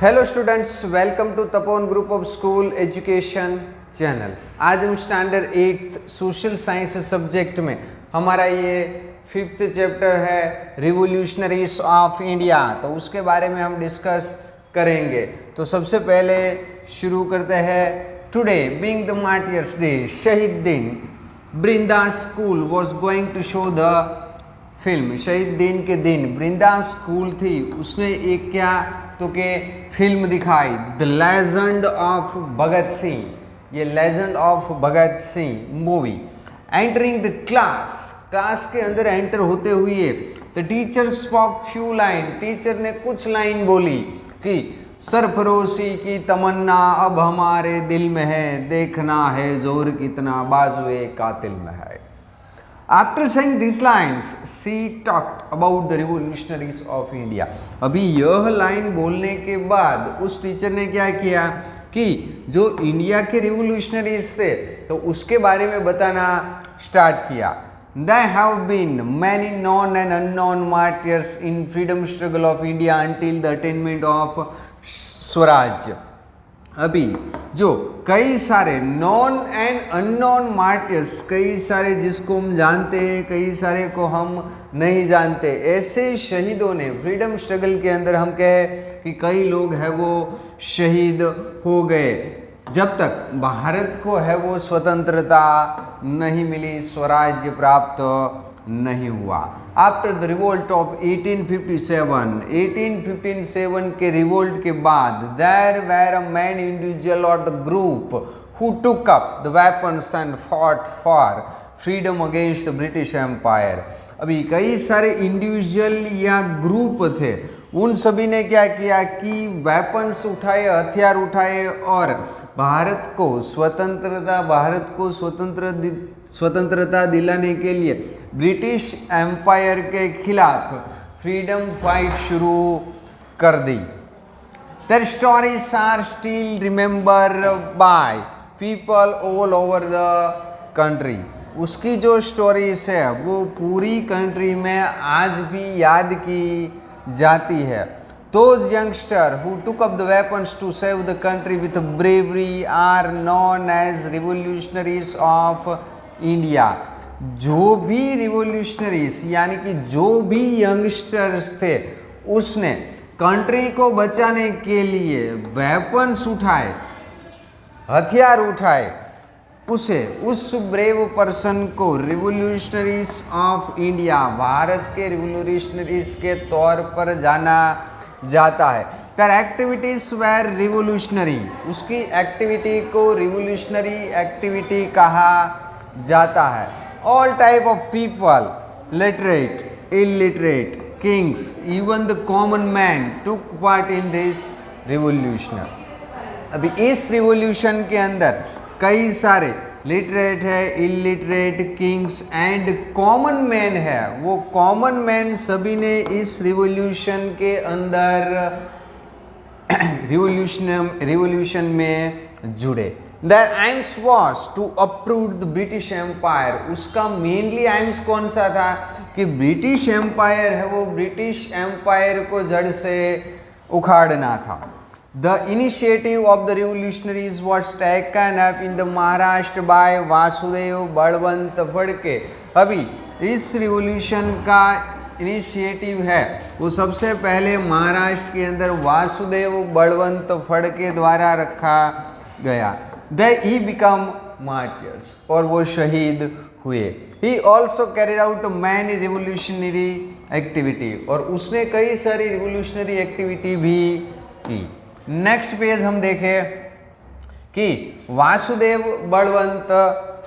Hello students, welcome to Tapovan group of school education channel. आज हम standard 8 social science subject में हमारा ये 5th चैप्टर है रिवोल्यूशनरीज ऑफ इंडिया, तो उसके बारे में हम डिस्कस करेंगे। तो सबसे पहले शुरू करते हैं। Today being the martyrs day, शहीद दिन, Brinda school was going to show the film. शहीद दिन के दिन बृंदा स्कूल थी, उसने एक क्या तो के फिल्म दिखाई, the legend of Bhagat Singh. ये legend of Bhagat Singh movie. Entering the class के अंदर एंटर होते हुए the teacher spoke few line, teacher ने कुछ लाइन बोली कि सरफरोशी की तमन्ना अब हमारे दिल में है, देखना है जोर कितना बाजुए कातिल में है। After saying these lines, she talked about the revolutionaries of India. अभी यह लाइन बोलने के बाद उस टीचर ने क्या किया कि जो इंडिया के रिवोल्यूशनरीज थे तो उसके बारे में बताना स्टार्ट किया। There have been many known and unknown martyrs in freedom struggle of India until the attainment of Swaraj. अभी जो कई सारे नॉन एंड अननोन मार्टियर्स, कई सारे जिसको हम जानते हैं, कई सारे को हम नहीं जानते, ऐसे शहीदों ने फ्रीडम स्ट्रगल के अंदर हम कहें कि कई लोग हैं वो शहीद हो गए जब तक भारत को है वो स्वतंत्रता नहीं मिली, स्वराज्य प्राप्त नहीं हुआ। आफ्टर द रिवोल्ट ऑफ 1857 के रिवोल्ट के बाद there were a man individual और the group who took up the weapons and fought for freedom against the British Empire। अभी कई सारे इंडिविजुअल या ग्रुप थे, उन सभी ने क्या किया कि वेपन्स उठाए, हथियार उठाए और भारत को स्वतंत्रता दिलाने के लिए ब्रिटिश एम्पायर के खिलाफ फ्रीडम फाइट शुरू कर दी। Their stories are still remembered by people all over the country। उसकी जो स्टोरीज है वो पूरी कंट्री में आज भी याद की जाती है। Those youngsters who took up the weapons to save the country with bravery are known as revolutionaries of India। जो भी रिवोल्यूशनरीज यानी कि जो भी यंगस्टर्स थे उसने कंट्री को बचाने के लिए वेपन्स उठाए, हथियार उठाए, उस ब्रेव पर्सन को रिवोल्यूशनरीज ऑफ इंडिया, भारत के रिवोल्यूशनरीज के तौर पर जाना जाता है। तर एक्टिविटीज वेर रिवोल्यूशनरी, उसकी एक्टिविटी को रिवोल्यूशनरी एक्टिविटी कहा जाता है। All type of people, literate, illiterate, kings, even the common man took part in this revolution। अभी इस रिवोल्यूशन के अंदर कई सारे लिटरेट है, illiterate, Kings and common man है, वो कॉमन मैन सभी ने इस रिवोल्यूशन के अंदर रिवोल्यूशन में जुड़े। Their aims was to uproot the British Empire। उसका मेनली एम्स कौन सा था कि ब्रिटिश एम्पायर है वो ब्रिटिश एम्पायर को जड़ से उखाड़ना था। The initiative of the revolutionaries was taken up in the Maharashtra by Vasudev Balwant Phadke. अभी इस रिवोल्यूशन का इनिशिएटिव है वो सबसे पहले महाराष्ट्र के अंदर वासुदेव बलवंत फड़के द्वारा रखा गया। He become martyrs, और वो शहीद हुए। He also carried out many revolutionary activity, और उसने कई सारी रिवोल्यूशनरी एक्टिविटी भी की। नेक्स्ट पेज हम देखें कि वासुदेव बलवंत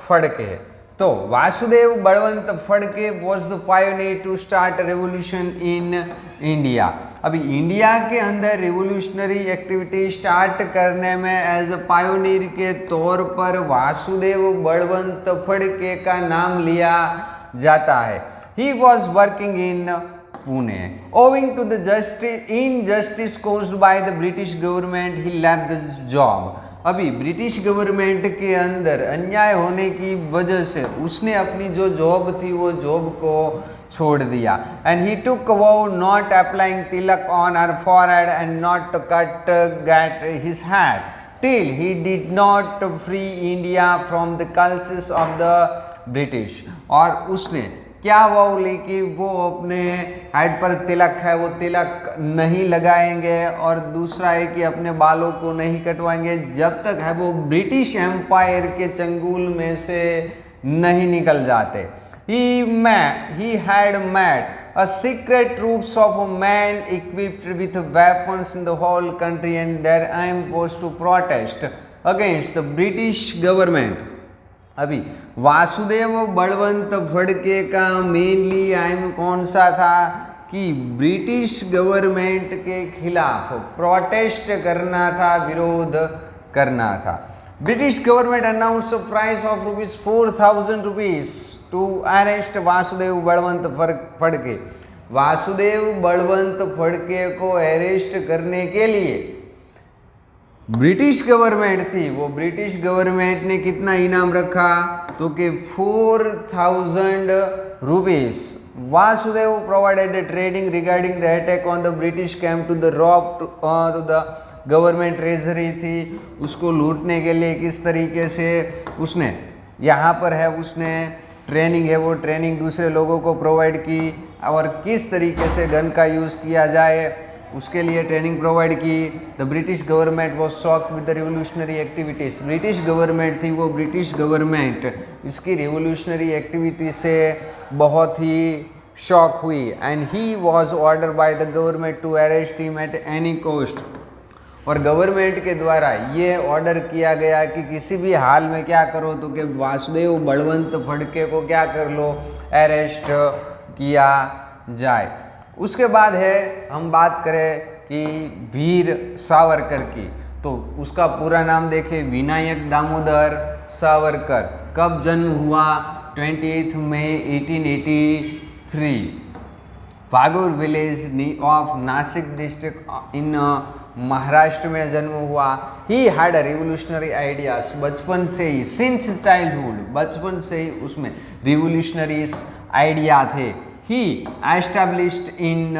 फड़के। तो Vasudev Balwant Phadke was the pioneer to start revolution in India. अभी इंडिया के अंदर रिवोल्यूशनरी एक्टिविटी स्टार्ट करने में एज अ पायोनियर के तौर पर वासुदेव बलवंत फड़के का नाम लिया जाता है। He was working in Pune. Owing to the injustice caused by the British government, he left the job। अभी ब्रिटिश गवर्नमेंट के अंदर अन्याय होने की वजह से उसने अपनी जो जॉब थी वो जॉब को छोड़ दिया। And he took vow not applying tilak on her forehead and not to cut get his hair till he did not free India from the cultures of the British. और उसने क्या वाउ ली कि वो अपने हेड पर तिलक है वो तिलक नहीं लगाएंगे, और दूसरा है कि अपने बालों को नहीं कटवाएंगे जब तक है वो ब्रिटिश एम्पायर के चंगुल में से नहीं निकल जाते। He had made a secret troops of men equipped with weapons in the whole country, and their aim was to protest against the British government. अभी वासुदेव बलवंत फड़के का मेनली एम कौन सा था कि ब्रिटिश गवर्नमेंट के खिलाफ प्रोटेस्ट करना था, विरोध करना था। British government announce price of ₹4,000 to arrest Vasudev Balwant Phadke. Vasudev Balwant Phadke को अरेस्ट करने के लिए ब्रिटिश गवर्नमेंट थी, वो ब्रिटिश गवर्नमेंट ने कितना इनाम रखा तो कि ₹4,000। Vasudev provided trading regarding the attack on the British camp to the rob to the government treasury थी, उसको लूटने के लिए किस तरीके से उसने यहाँ पर है उसने ट्रेनिंग है वो ट्रेनिंग दूसरे लोगों को प्रोवाइड की, और किस तरीके से गन का यूज़ किया जाए उसके लिए ट्रेनिंग प्रोवाइड की। The British government was shocked with the revolutionary activities. British government थी वो ब्रिटिश गवर्नमेंट इसकी रिवोल्यूशनरी एक्टिविटी से बहुत ही शॉक हुई। And he was order by the government to arrest him at any cost. और government के द्वारा ये ऑर्डर किया गया कि किसी भी हाल में क्या करो तो कि वासुदेव बलवंत फड़के को क्या कर लो, अरेस्ट किया जाए। उसके बाद है हम बात करें कि वीर सावरकर की, तो उसका पूरा नाम देखें विनायक दामोदर सावरकर। कब जन्म हुआ? 28 मई 1883, Bhagur village of Nashik district in Maharashtra में जन्म हुआ। He had a revolutionary ideas, बचपन से ही सिंस चाइल्डहुड बचपन से ही उसमें रिवोल्यूशनरी आइडिया थे। He established in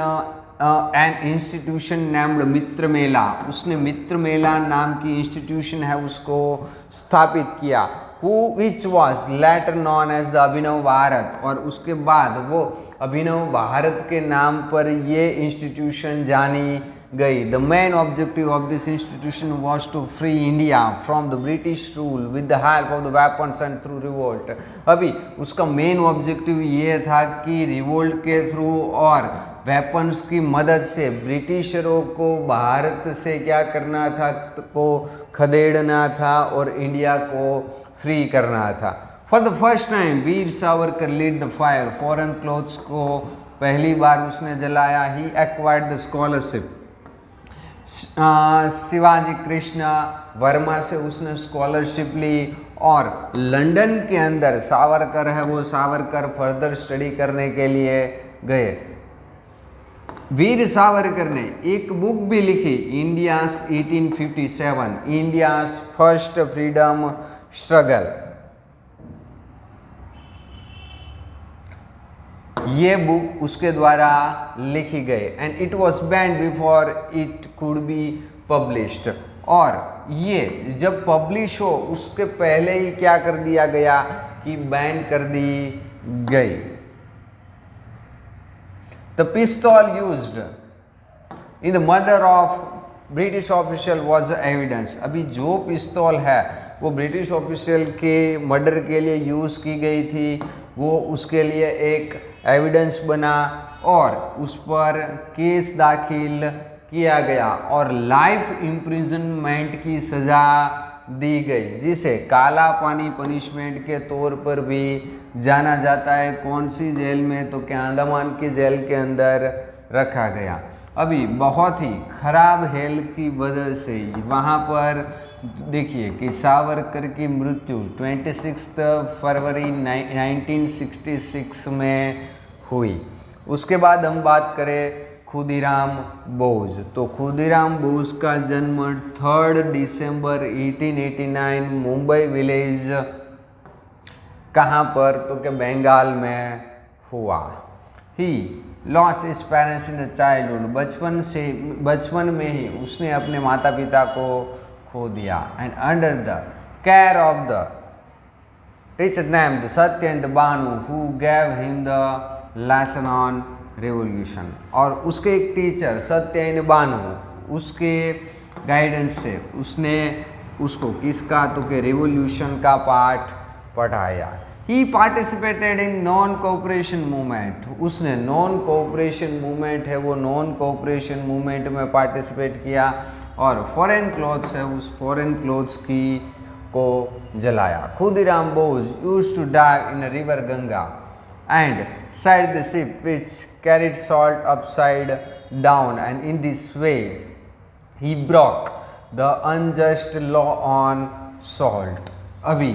an institution named Mitra Mela, उसने मित्र मेला नाम की इंस्टीट्यूशन है उसको स्थापित किया। Which was later known as the Abhinav Bharat, और उसके बाद वो अभिनव भारत के नाम पर ये इंस्टीट्यूशन जानी गई। The main objective of this institution was to free India from the British rule with the help of the weapons and through revolt. अभी उसका मेन ऑब्जेक्टिव ये था कि रिवोल्ट के थ्रू और वेपन्स की मदद से ब्रिटिशरों को भारत से क्या करना था, को खदेड़ना था और इंडिया को फ्री करना था। For the first time Veer Savarkar lead the fire, foreign clothes को पहली बार उसने जलाया। He acquired the scholarship, Shivaji Krishna Varma से उसने स्कॉलरशिप ली, और लंदन के अंदर सावरकर है वो सावरकर फर्दर स्टडी करने के लिए गए। वीर सावरकर ने एक बुक भी लिखी, India's 1857, India's first freedom struggle. ये बुक उसके द्वारा लिखी गई and it was banned before it could be published. और ये जब पब्लिश हो उसके पहले ही क्या कर दिया गया कि बैन कर दी गई। The pistol used in the murder of British official was evidence। अभी जो पिस्तौल है वो ब्रिटिश ऑफिशियल के मर्डर के लिए यूज़ की गई थी, वो उसके लिए एक एविडेंस बना और उस पर केस दाखिल किया गया और लाइफ इम्प्रिजनमेंट की सज़ा दी गई, जिसे काला पानी पनिशमेंट के तौर पर भी जाना जाता है। कौन सी जेल में? तो क्या अंडमान की जेल के अंदर रखा गया। अभी बहुत ही खराब हेल्थ की वजह से वहाँ पर देखिए कि सावरकर की मृत्यु 26 फरवरी 1966 में हुई। उसके बाद हम बात करें खुदीराम बोस। तो खुदीराम बोस का जन्म 3 दिसंबर 1889 मुंबई विलेज, कहाँ पर, तो कि बंगाल में हुआ। He lost his parents in childhood, बचपन में ही उसने अपने माता पिता को खो दिया। And under the care of the teacher named Satyendra Banu who gave him the lesson on revolution. और उसके एक टीचर सत्येंद्र बानू, उसके गाइडेंस से उसने उसको किसका, तो कि रेवोल्यूशन का पाठ पढ़ाया। He participated in non cooperation movement, उसने नॉन कोऑपरेशन मूवमेंट है वो नॉन कोऑपरेशन मूवमेंट में पार्टिसिपेट किया। और फॉरेन क्लोथ्स है, उस फॉरेन क्लोथ्स की को जलाया। Khudiram Bose used to dive in river Ganga and side the ship which carried salt upside down, and in this way he broke the unjust law on salt. अभी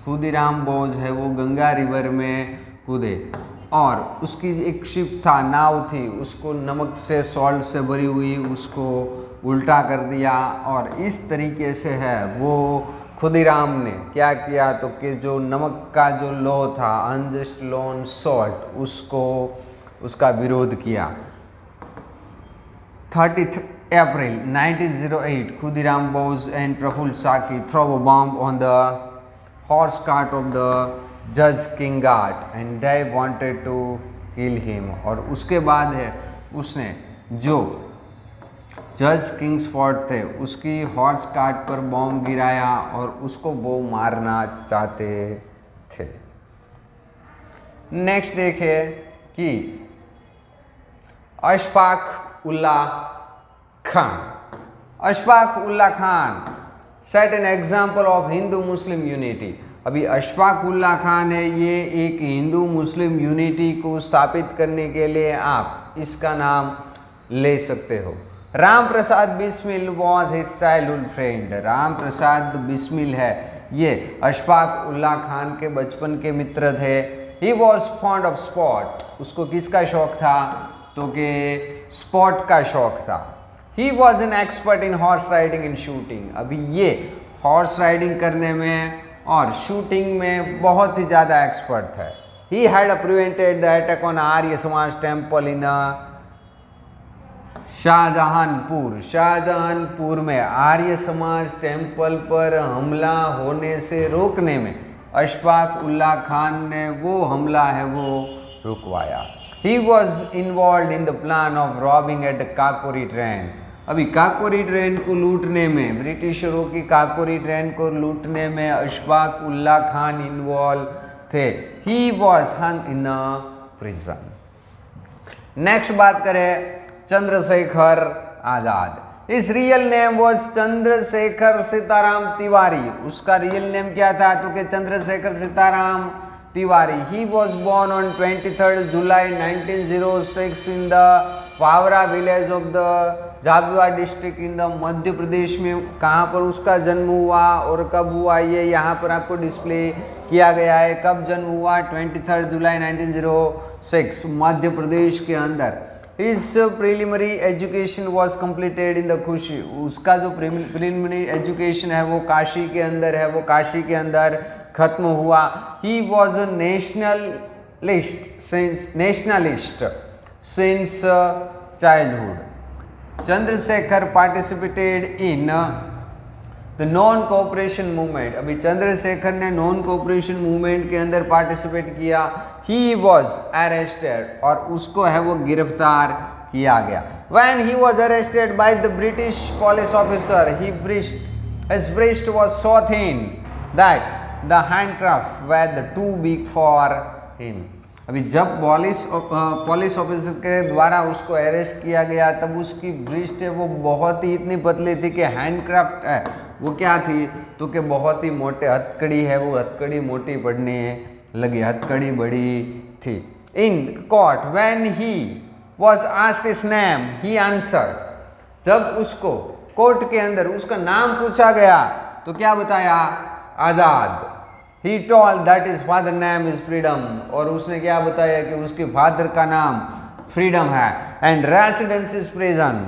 खुदीराम बोस है वो गंगा रिवर में कूदे और उसकी एक शिप था, नाव थी, उसको नमक से, सॉल्ट से भरी हुई, उसको उल्टा कर दिया। और इस तरीके से है वो खुदीराम ने क्या किया, तो कि जो नमक का जो लॉ था, अनजस्ट लॉ ऑन सॉल्ट, उसका विरोध किया। 30 April 1908 Khudiram Bose and Prafulla Chaki throw a bomb on the horse cart of the judge Kingat and they wanted to kill him। और उसके बाद है उसने जो जज किंग्स फोर्ट थे उसकी हॉर्स कार्ट पर बॉम्ब गिराया और उसको वो मारना चाहते थे। नेक्स्ट देखिए कि Ashfaq Ullah Khan set an example of Hindu Muslim unity. अभी अशफाक उल्ला खान है, ये एक हिंदू मुस्लिम यूनिटी को स्थापित करने के लिए आप इसका नाम ले सकते हो। Ram Prasad Bismil was his childhood friend. Ram Prasad Bismil है ये अशफाक उल्ला खान के बचपन के मित्र थे। He was fond of sport, उसको किसका शौक था, तो कि स्पोर्ट का शौक था। He was an expert in horse riding and shooting. अभी ये हॉर्स राइडिंग करने में और शूटिंग में बहुत ही ज़्यादा एक्सपर्ट है। He had prevented the attack on Arya Samaj temple इन शाहजहानपुर में आर्य समाज टेम्पल पर हमला होने से रोकने में अशफाक उल्ला खान ने वो हमला है वो रुकवाया। He was involve in the plan of robbing at Kakori train. अभी काकोरी ट्रेन को लूटने में, ब्रिटिशरों की काकोरी ट्रेन को लूटने में अशफाक उल्ला खान इन्वॉल्व थे। He was hung in a prison. Next बात करें Chandrashekhar Azad. His real name was Chandrashekhar Sitaram Tiwari. उसका रियल नेम क्या था, तो कि Chandrashekhar Sitaram Tiwari. He was born on 23 July 1906 in the Pavra village of the Jhabua district in the Madhya Pradesh में। कहाँ पर उसका जन्म हुआ और कब हुआ ये यहाँ पर आपको डिस्प्ले किया गया है। कब जन्म हुआ, 23 जुलाई 1906 मध्य प्रदेश के अंदर। His preliminary education was completed in the खुशी। उसका जो प्रिलिमिनरी एजुकेशन है वो काशी के अंदर है, वो काशी के अंदर खत्म हुआ। He was a nationalist since childhood. Chandrashekhar participated in the non cooperation movement. अभी चंद्रशेखर ने नॉन कोऑपरेशन मूवमेंट के अंदर पार्टिसिपेट किया। ही वॉज अरेस्टेड और उसको है वो गिरफ्तार किया गया। When he was arrested bye the British police officer his breast was so thin that the handcuffs were too big for him। अभी जब पुलिस ऑफिसर के द्वारा उसको अरेस्ट किया गया तब उसकी ब्रिस्ट है वो बहुत ही इतनी पतली थी कि हैंडक्राफ्ट है वो क्या थी, तो कि बहुत ही मोटे हथकड़ी है वो हथकड़ी मोटी पड़ने लगी, हथकड़ी बड़ी थी। In court when he was asked his name he answered. जब उसको कोर्ट के अंदर उसका नाम पूछा गया तो क्या बताया, आज़ाद। He told that his father name is freedom। और उसने क्या बताया कि उसके फादर का नाम फ्रीडम है, and residence is prison,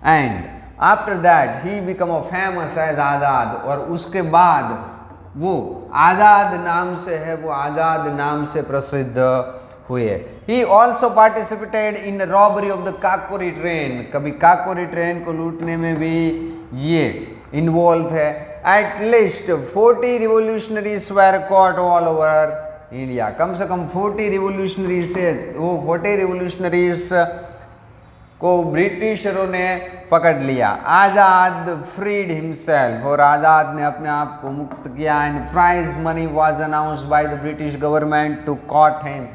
and after that he become a famous as Azad, और उसके बाद वो आज़ाद नाम से है, वो आज़ाद नाम से प्रसिद्ध हुए। He also participated in robbery of the Kakori train, कभी काकोरी ट्रेन को लूटने में भी ये इन्वॉल्व थे। At least 40 revolutionaries were caught all over India, कम से कम 40 रिवोल्यूशनरीज से वो 40 रिवोल्यूशनरीज को ब्रिटिशरों ने पकड़ लिया। आज़ाद फ्रीड हिमसेल्फ, और आज़ाद ने अपने आप को मुक्त किया। And prize money was announced by the British government to caught him,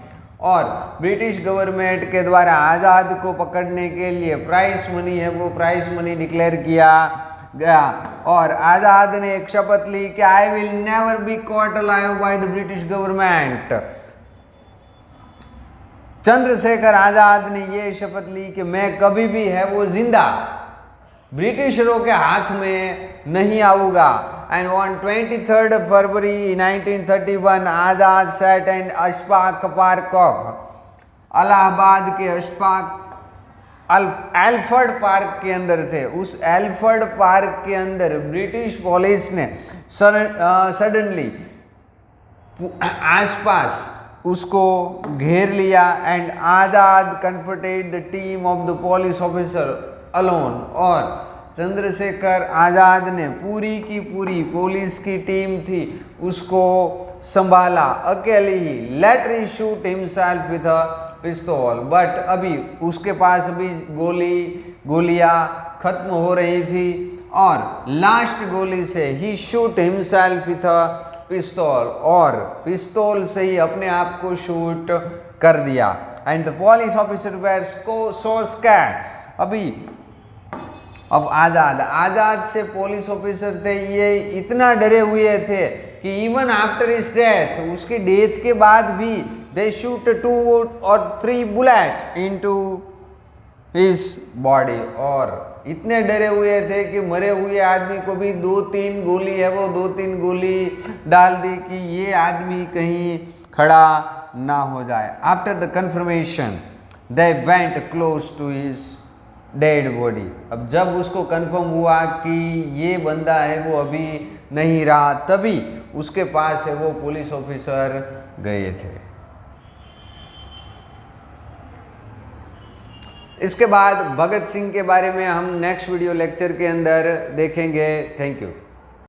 और ब्रिटिश गवर्नमेंट के द्वारा आज़ाद को पकड़ने के लिए प्राइस मनी है वो प्राइस मनी डिक्लेयर किया गया। और आज़ाद ने एक शपथ ली कि I will never be caught alive by the British government. Chandrashekhar Azad ने ये शपथ ली कि मैं कभी भी है वो जिंदा ब्रिटिशरों के हाथ में नहीं आऊँगा। And on 23 February 1931 Azad set and Ashfaq park of Allahabad के अशफाक एल्फर्ड पार्क के अंदर थे। उस एल्फर्ड पार्क के अंदर ब्रिटिश पुलिस ने सडनली आसपास उसको घेर लिया। And Azad confronted the team of the police officer alone, और चंद्रशेखर आज़ाद ने पूरी की पूरी पुलिस की टीम थी उसको संभाला अकेले ही। Let he shoot himself with a pistol, but अभी उसके पास अभी गोलियां खत्म हो रही थी, और लास्ट गोली से ही शूट हिमसेल्फ विद अ पिस्तौल, और पिस्तौल से ही अपने आप को शूट कर दिया। And the police officer were so scared, अभी अब आज़ाद से पुलिस ऑफिसर थे ये इतना डरे हुए थे कि इवन आफ्टर हिज डेथ, उसकी डेथ के बाद भी they shoot 2 or 3 bullet into his body, और इतने डरे हुए थे कि मरे हुए आदमी को भी 2-3 गोली है वो 2-3 गोली डाल दी कि ये आदमी कहीं खड़ा ना हो जाए। After the confirmation they went close to his dead body, अब जब उसको कंफर्म हुआ कि ये बंदा है वो अभी नहीं रहा, तभी उसके पास है वो पुलिस ऑफिसर गए थे। इसके बाद भगत सिंह के बारे में हम नेक्स्ट वीडियो लेक्चर के अंदर देखेंगे। Thank you.